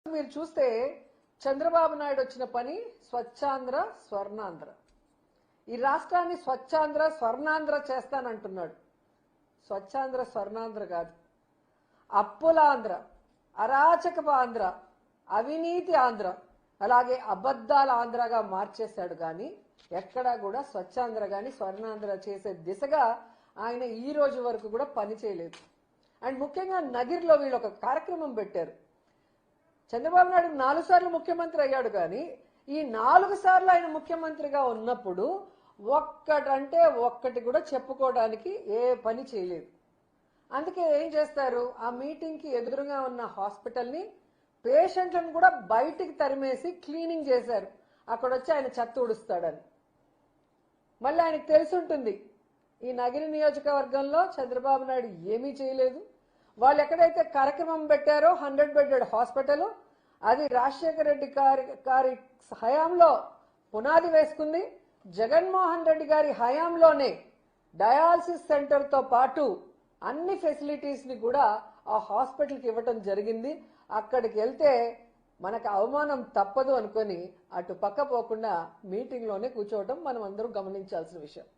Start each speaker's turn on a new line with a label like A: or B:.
A: మీరు చూస్తే చంద్రబాబు నాయుడు వచ్చిన పని స్వచ్ఛాంధ్ర స్వర్ణాంధ్ర. ఈ రాష్ట్రాన్ని స్వచ్ఛాంధ్ర స్వర్ణాంధ్ర చేస్తానంటున్నాడు. స్వచ్ఛాంధ్ర స్వర్ణాంధ్ర కాదు, అప్పులాంధ్ర, అరాచకపు ఆంధ్ర, అవినీతి ఆంధ్ర, అలాగే అబద్ధాల ఆంధ్రగా మార్చేశాడు. కానీ ఎక్కడా కూడా స్వచ్ఛాంధ్ర కానీ స్వర్ణాంధ్ర చేసే దిశగా ఆయన ఈ రోజు వరకు కూడా పని చేయలేదు. అండ్ ముఖ్యంగా నగిరిలో వీళ్ళు ఒక కార్యక్రమం పెట్టారు. చంద్రబాబు నాయుడు 4 సార్లు ముఖ్యమంత్రి అయ్యాడు. కానీ ఈ 4 సార్లు ఆయన ముఖ్యమంత్రిగా ఉన్నప్పుడు ఒక్కటంటే ఒక్కటి కూడా చెప్పుకోవడానికి ఏ పని చేయలేదు. అందుకే ఏం చేస్తారు, ఆ మీటింగ్కి ఎదురుగా ఉన్న హాస్పిటల్ని, పేషెంట్లను కూడా బయటికి తరిమేసి క్లీనింగ్ చేశారు. అక్కడ వచ్చి ఆయన చెత్త ఊడుస్తాడని. మళ్ళీ ఆయనకు తెలుసుంటుంది ఈ నగిరి నియోజకవర్గంలో చంద్రబాబు నాయుడు ఏమీ చేయలేదు. వాళ్ళు ఎక్కడైతే కార్యక్రమం పెట్టారో 100 బెడ్డెడ్ హాస్పిటల్, అది రాజశేఖర రెడ్డి గారి హయాంలో పునాది వేసుకుంది. జగన్మోహన్ రెడ్డి గారి హయాంలోనే డయాలసిస్ సెంటర్తో పాటు అన్ని ఫెసిలిటీస్ ని కూడా ఆ హాస్పిటల్కి ఇవ్వటం జరిగింది. అక్కడికి వెళ్తే మనకు అవమానం తప్పదు అనుకొని అటు పక్క పోకుండా మీటింగ్లోనే కూర్చోవటం మనం అందరూ గమనించాల్సిన విషయం.